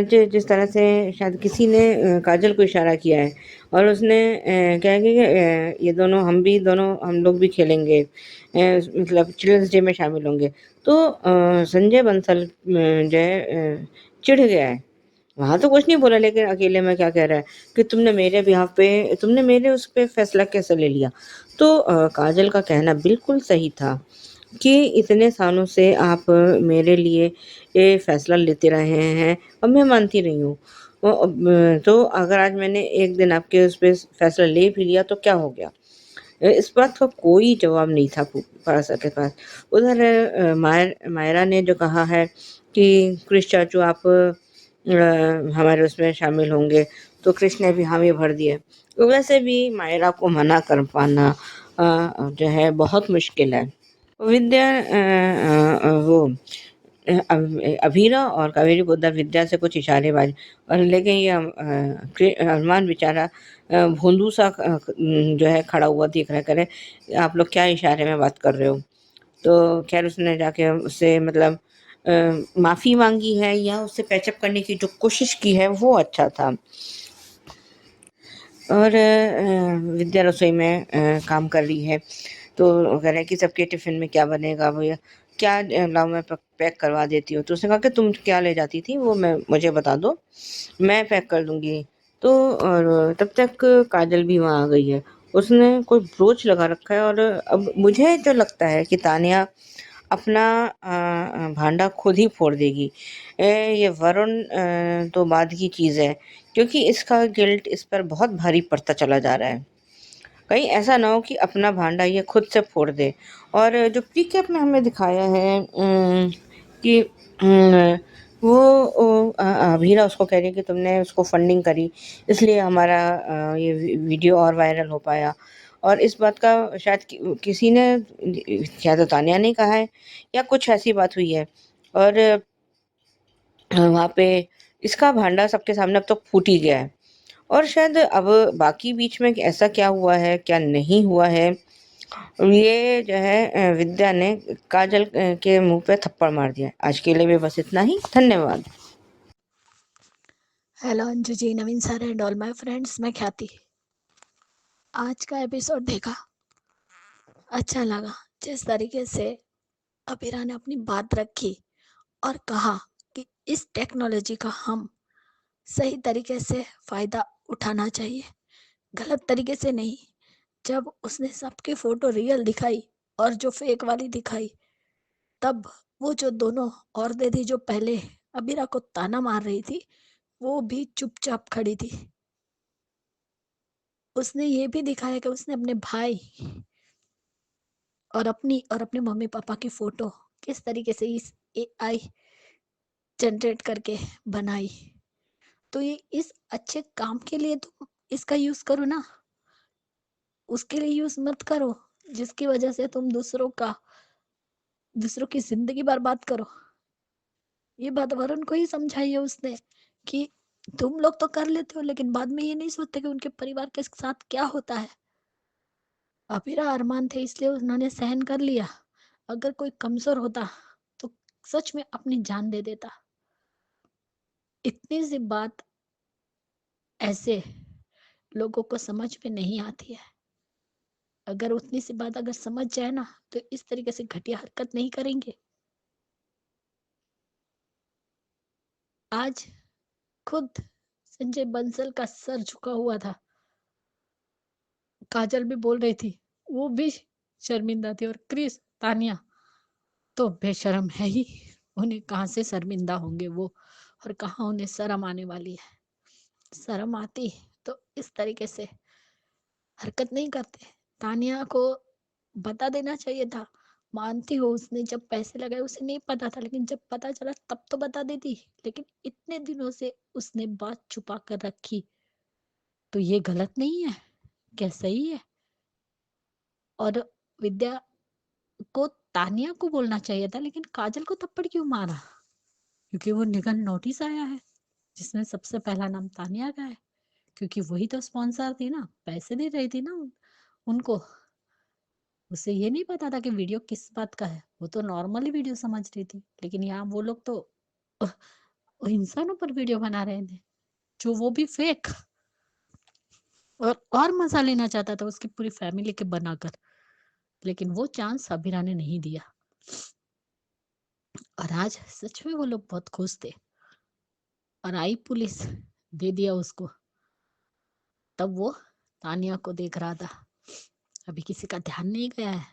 जिस तरह से शायद किसी ने काजल को इशारा किया है, और उसने क्या है कि ये दोनों हम लोग भी खेलेंगे, मतलब चिल्ड्रंस डे में शामिल होंगे। तो संजय बंसल जो है चिढ़ गया है। वहाँ तो कुछ नहीं बोला, लेकिन अकेले में क्या कह रहा है कि तुमने मेरे उस पे फैसला कैसे ले लिया। तो काजल का कहना बिल्कुल सही था कि इतने सालों से आप मेरे लिए ये फ़ैसला लेते रहे हैं, और मैं मानती रही हूँ। तो अगर आज मैंने एक दिन आपके उस पे फ़ैसला ले भी लिया तो क्या हो गया? इस बात का कोई जवाब नहीं था पासा के पास। उधर मायरा ने जो कहा है कि क्रिश चाचू आप हमारे उसमें शामिल होंगे, तो क्रिश ने भी हामी भर दिया। तो वैसे भी मायरा को मना कर पाना जो है बहुत मुश्किल है। विद्या वो अभीरा और कावेरी पोद्दार विद्या से कुछ इशारेबाज, और लेकिन ये अरमान बेचारा भोंदू सा जो है खड़ा हुआ दिख रहा है, करे आप लोग क्या इशारे में बात कर रहे हो। तो खैर उसने जाके उससे मतलब माफ़ी मांगी है, या उससे पैचअप करने की जो कोशिश की है वो अच्छा था। और विद्या रसोई में काम कर रही है, तो वो कह रहे हैं कि सबके टिफ़िन में क्या बनेगा भैया, क्या लाओ मैं पैक करवा देती हूँ। तो उसने कहा कि तुम क्या ले जाती थी वो मुझे बता दो, मैं पैक कर दूँगी। तो और तब तक काजल भी वहाँ आ गई है। उसने कोई ब्रोच लगा रखा है, और अब मुझे जो लगता है कि तान्या अपना भांडा खुद ही फोड़ देगी। ये वरुण तो बाद की चीज़ है, क्योंकि इसका गिल्ट इस पर बहुत भारी पड़ता चला जा रहा है। कहीं ऐसा ना हो कि अपना भांडा ये खुद से फोड़ दे। और जो पीकअप में हमें दिखाया है कि वो अभीरा उसको कह रही है कि तुमने उसको फंडिंग करी, इसलिए हमारा ये वीडियो और वायरल हो पाया। और इस बात का शायद किसी ने, या तो तान्या ने कहा है, या कुछ ऐसी बात हुई है। और वहाँ पे इसका भांडा सबके सामने अब तो फूट ही गया है। और शायद अब बाकी बीच में ऐसा क्या हुआ है, क्या नहीं हुआ है, ये जो है विद्या ने काजल के मुंह पे थप्पड़ मार दिया। आज के लिए भी बस इतना ही। धन्यवाद। Hello Anju ji, Naveen sir and all my friends, मैं ख्याति। आज का एपिसोड देखा, अच्छा लगा जिस तरीके से अबीरा ने अपनी बात रखी और कहा कि इस टेक्नोलॉजी का हम सही तरीके से फायदा उठाना चाहिए, गलत तरीके से नहीं। जब उसने सबकी फोटो रियल दिखाई और जो फेक वाली दिखाई, तब वो जो दोनों औरतें थी जो पहले अबीरा को ताना मार रही थी, वो भी चुपचाप खड़ी थी। उसने ये भी दिखाया कि उसने अपने भाई और अपने मम्मी पापा की फोटो किस तरीके से इस एआई जनरेट करके बनाई। तो ये इस अच्छे काम के लिए तुम इसका यूज करो ना, उसके लिए यूज मत करो जिसकी वजह से तुम दूसरों की जिंदगी बर्बाद करो। ये बात वरुण को ही समझाई है उसने कि तुम लोग तो कर लेते हो, लेकिन बाद में ये नहीं सोचते कि उनके परिवार के साथ क्या होता है। अबीरा अरमान थे इसलिए उन्होंने सहन कर लिया, अगर कोई कमजोर होता तो सच में अपनी जान दे देता। इतनी सी बात ऐसे लोगों को समझ में नहीं आती है। अगर उतनी सी बात अगर समझ जाए ना, तो इस तरीके से घटिया हरकत नहीं करेंगे। आज खुद संजय बंसल का सर झुका हुआ था। काजल भी बोल रही थी, वो भी शर्मिंदा थी, और क्रिस, तानिया तो बेशर्म है ही। उन्हें कहाँ से शर्मिंदा होंगे वो, और कहाँ उन्हें शर्म आने वाली है। शर्म आती तो इस तरीके से हरकत नहीं करते। तानिया को बता देना चाहिए था। मानती हो उसने जब पैसे लगाए उसे नहीं पता था, लेकिन जब पता चला तब तो बता देती। लेकिन इतने दिनों से उसने बात छुपा कर रखी, तो ये गलत नहीं है क्या, सही है? और विद्या को तानिया को बोलना चाहिए था, लेकिन काजल को थप्पड़ क्यों मारा? क्योंकि वो निगम नोटिस आया है जिसमें सबसे पहला नाम तानिया का है, क्योंकि वही तो स्पॉन्सर थी ना, पैसे दे रही थी ना उनको। उसे ये नहीं पता था कि वीडियो किस बात का है, वो तो नॉर्मली वीडियो समझ रही थी। लेकिन यहाँ वो लोग तो इंसानों पर वीडियो बना रहे थे, जो वो भी फेक, और मजा लेना चाहता था उसकी पूरी फैमिली के बनाकर। लेकिन वो चांस अबीरा ने नहीं दिया, और आज सच में वो लोग बहुत खुश थे। और आई पुलिस, दे दिया उसको। तब वो तानिया को देख रहा था। अभी किसी का ध्यान नहीं गया है,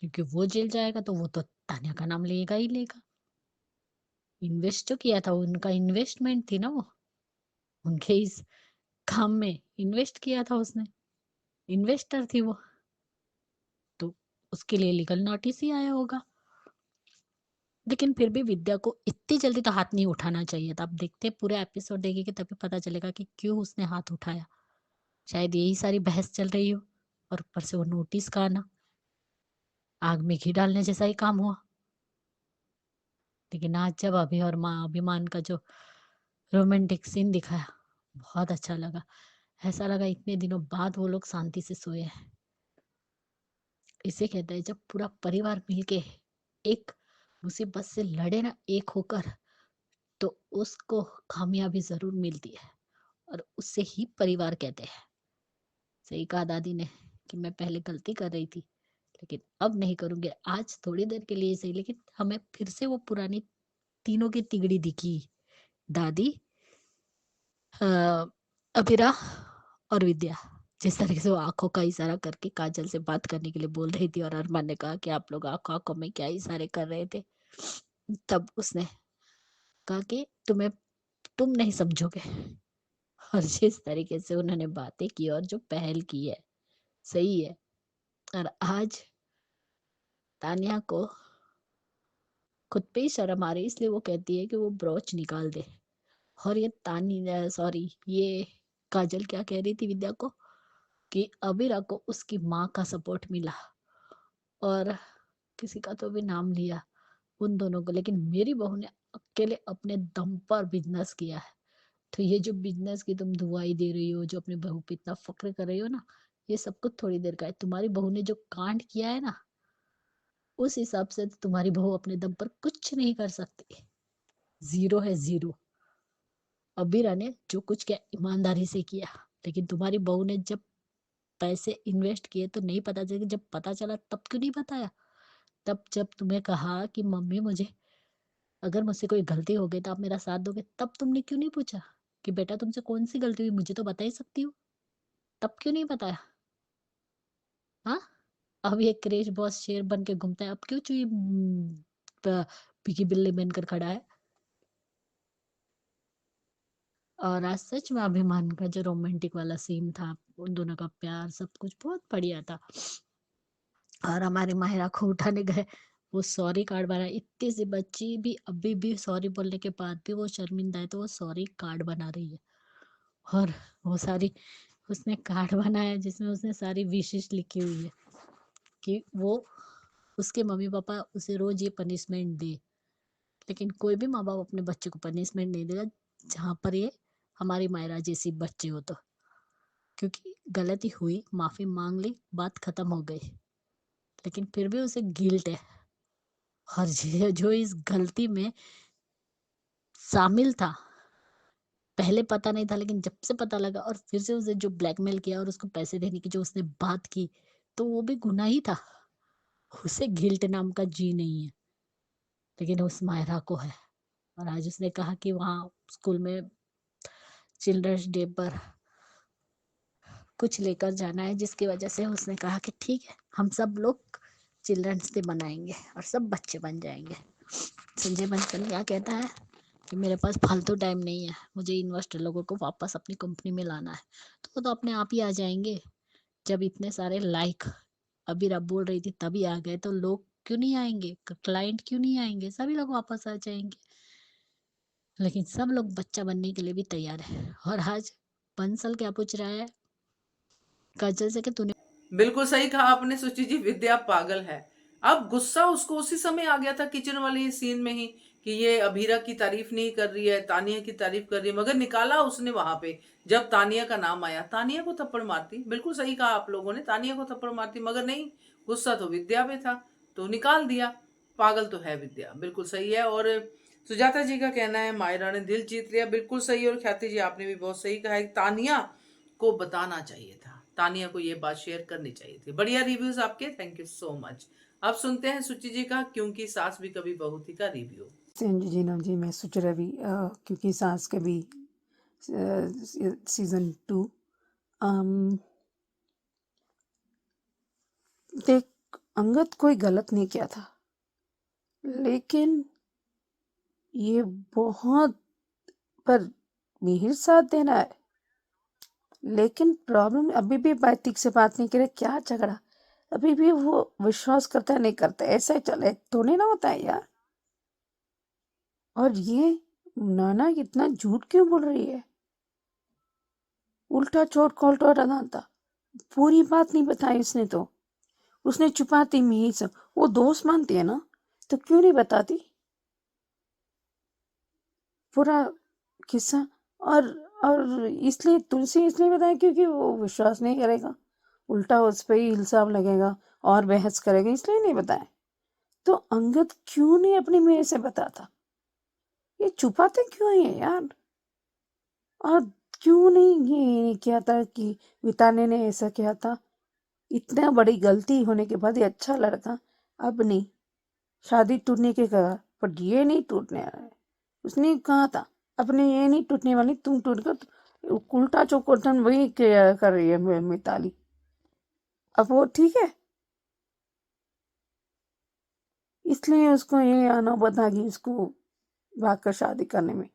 क्योंकि वो जेल जाएगा तो वो तो तानिया का नाम लेगा ही लेगा। इन्वेस्ट जो किया था, उनका इन्वेस्टमेंट थी ना वो, उनके इस काम में इन्वेस्ट किया था उसने, इन्वेस्टर थी वो, तो उसके लिए लीगल नोटिस ही आया होगा। लेकिन फिर भी विद्या को इतनी जल्दी तो हाथ नहीं उठाना चाहिए था। अब देखते पूरे एपिसोड देखेंगे तभी पता चलेगा कि क्यों उसने हाथ उठाया। शायद यही सारी बहस चल रही हो, और ऊपर से वो नोटिस का आना, आग में घी डालने जैसा ही काम हुआ। लेकिन आज जब अभी और माँ अभिमान का जो रोमांटिक सीन दिखाया, बहुत अच्छा लगा। ऐसा लगा इतने दिनों बाद वो लोग शांति से सोए हैं। इसे कहते हैं जब पूरा परिवार मिलके एक मुसीबत से लड़े ना, एक होकर, तो उसको कामयाबी जरूर मिलती है, और उससे ही परिवार कहते हैं। सही कहा दादी ने कि मैं पहले गलती कर रही थी, लेकिन अब नहीं करूंगी। आज थोड़ी देर के लिए सही, लेकिन हमें फिर से वो पुरानी तीनों की तिगड़ी दिखी। दादी, अबीरा और विद्या, जिस तरीके से वो आंखों का इशारा करके काजल से बात करने के लिए बोल रही थी, और अरमान ने कहा कि आप लोग आंखों आंखों में क्या इशारे कर रहे थे। तब उसने कहा कि तुम नहीं समझोगे। और जिस तरीके से उन्होंने बातें की और जो पहल की है, सही है। और आज तानिया को खुद पे ही शर्म आ रही, इसलिए वो कहती है कि वो ब्रोच निकाल दे। और ये ये काजल क्या कह रही थी विद्या को, कि अबीरा को उसकी माँ का सपोर्ट मिला, और किसी का तो भी नाम लिया उन दोनों को, लेकिन मेरी बहू ने अकेले अपने दम पर बिजनेस किया है। तो ये जो बिजनेस की तुम दुआई दे रही हो, जो अपने बहू पे इतना फक्र कर रही हो ना, ये सब कुछ थोड़ी देर का है। तुम्हारी बहू ने जो कांड किया है ना, उस हिसाब से तो तुम्हारी बहू अपने दम पर कुछ नहीं कर सकती। जीरो है, जीरो। अबीरा ने जो कुछ किया ईमानदारी से किया, लेकिन तुम्हारी बहू ने जब पैसे इन्वेस्ट किए तो नहीं पता चला, जब पता चला तब क्यों नहीं बताया? तब जब तुम्हें कहा कि मम्मी मुझे, अगर मुझसे कोई गलती हो गई तो आप मेरा साथ दोगे, तब तुमने क्यों नहीं पूछा कि बेटा तुमसे कौन सी गलती हुई, मुझे तो बता ही सकती हो? तब क्यों नहीं बताया? हाँ, अब ये क्रेश बॉस शेर बन के घूमता है, अब क्यों चुई पिकी बिल्ली बनकर खड़ा है? और आज सच में अभिमान का जो रोमांटिक वाला सीन था, उन दोनों का प्यार, सब कुछ बहुत बढ़िया था। और हमारी माहिरा को उठाने गए, वो सॉरी कार्ड बना, इतनी सी बच्ची भी अभी भी सॉरी बोलने के बाद भी वो शर्मिंदा है, तो वो सॉरी कार्ड बना रही है। और वो सारी उसने कार्ड बनाया जिसमें उसने सारी विशेष लिखी हुई है कि वो उसके मम्मी पापा उसे रोज ये पनिशमेंट दे। लेकिन कोई भी माँ बाप अपने बच्चे को पनिशमेंट नहीं देगा, जहाँ पर ये हमारी मायरा जैसी बच्चे हो तो। क्योंकि गलती हुई, माफी मांग ली, बात खत्म हो गई, लेकिन फिर भी उसे गिल्ट है। और जो इस गलती में शामिल था, पहले पता नहीं था, लेकिन जब से पता लगा और फिर से उसे जो ब्लैकमेल किया और उसको पैसे देने की जो उसने बात की, तो वो भी गुनाह ही था। उसे गिल्ट नाम का जी नहीं है, लेकिन उस मायरा को है। और आज उसने कहा कि वहाँ स्कूल में चिल्ड्रंस डे पर कुछ लेकर जाना है, जिसकी वजह से उसने कहा कि ठीक है, हम सब लोग चिल्ड्रंस डे मनाएंगे और सब बच्चे बन जाएंगे। संजय बंसल क्या कहता है कि मेरे पास फालतू टाइम नहीं है, मुझे इन्वेस्टर लोगों को वापस अपनी कंपनी में लाना है। तो वो तो अपने आप ही आ जाएंगे। जब इतने सारे लाइक अभी रब बोल रही थी तभी आ गए, तो लोग क्यों नहीं आएंगे, क्लाइंट क्यों नहीं आएंगे, सभी लोग वापस आ जाएंगे। लेकिन सब लोग बच्चा बनने के लिए भी तैयार है। और आज बंसल क्या पूछ रहा है काजल से कि तूने बिल्कुल सही कहा आपने सुचि जी, विद्या पागल है। अब गुस्सा उसको उसी समय आ गया था किचन वाले सीन में ही कि ये अभीरा की तारीफ नहीं कर रही है, तानिया की तारीफ कर रही है, मगर निकाला उसने वहां पे जब तानिया का नाम आया, तानिया को थप्पड़ मारती। बिल्कुल सही कहा आप लोगों ने, तानिया को थप्पड़ मारती, मगर नहीं, गुस्सा तो विद्या पे था तो निकाल दिया। पागल तो है विद्या, बिल्कुल सही है। और सुजाता जी का कहना है मायरा ने दिल जीत लिया, बिल्कुल सही। और ख्याति जी आपने भी बहुत सही कहा है, तानिया को बताना चाहिए था, तानिया को ये बात शेयर करनी चाहिए थी। बढ़िया रिव्यूज आपके, थैंक यू सो मच। अब सुनते हैं सुचि जी का क्योंकि सास भी कभी बहू थी का रिव्यू। संजू जी नाम जी, मैं सुच रवि, क्योंकि सास कभी सीजन 2। देख, अंगद कोई गलत नहीं किया था, लेकिन ये बहुत पर मिहिर साथ देना है। लेकिन प्रॉब्लम अभी भी ठीक से बात नहीं करे, क्या झगड़ा, अभी भी वो विश्वास करता है नहीं करता, ऐसा ही चले थोड़ी ना होता है यार। और ये नाना इतना झूठ क्यों बोल रही है, उल्टा चोट कोल्टा था, पूरी बात नहीं बताई उसने, तो उसने छुपाती मिहिर से। वो दोस्त मानती है ना, तो क्यों नहीं बताती पूरा किस्सा। और इसलिए तुलसी इसलिए बताया क्योंकि वो विश्वास नहीं करेगा, उल्टा उस पर ही इल्जाम लगेगा और बहस करेगा, इसलिए नहीं बताया। तो अंगद क्यों नहीं अपनी मेरे से बताता, ये छुपाते क्यों है यार। और क्यों नहीं ये किया था कि विताने ने ऐसा किया था, इतना बड़ी गलती होने के बाद, ये अच्छा लड़का अब नहीं, शादी टूटने के कगार पर ये नहीं टूटने आ रहा है। उसने कहा था अपने ये नहीं टूटने वाली, तुम टूट कर उल्टा चौकोटन वही कर रही है मिताली। अब वो ठीक है, इसलिए उसको ये आना बता कि उसको भागकर शादी करने में,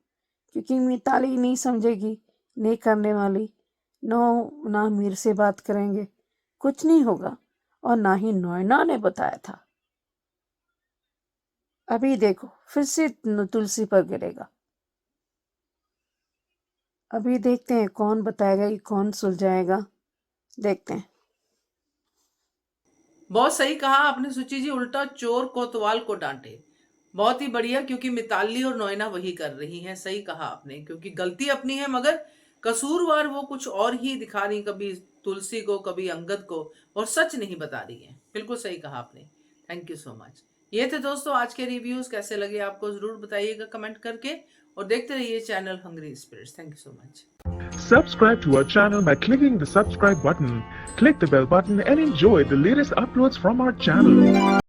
क्योंकि मिताली नहीं समझेगी, नहीं करने वाली, ना मीर से बात करेंगे, कुछ नहीं होगा। और ना ही नोयना ने बताया था। अभी देखो फिर से तुलसी पर गिरेगा। अभी देखते हैं कौन बताएगा कि कौन सुलझाएगा, देखते हैं। बहुत सही कहा आपने सुचि जी, उल्टा चोर कोतवाल को डांटे, बहुत ही बढ़िया, क्योंकि मिताली और नोयना वही कर रही हैं। सही कहा आपने, क्योंकि गलती अपनी है मगर कसूरवार वो कुछ और ही दिखा रही, कभी तुलसी को कभी अंगद को, और सच नहीं बता रही है। बिल्कुल सही कहा आपने, थैंक यू सो मच। ये थे दोस्तों आज के रिव्यूज, कैसे लगे आपको जरूर बताइएगा कमेंट करके, और देखते रहिए channel Hungry Spirits. Thank you so much. Subscribe to our channel by clicking the subscribe button. Click the bell button and enjoy the latest uploads from our channel.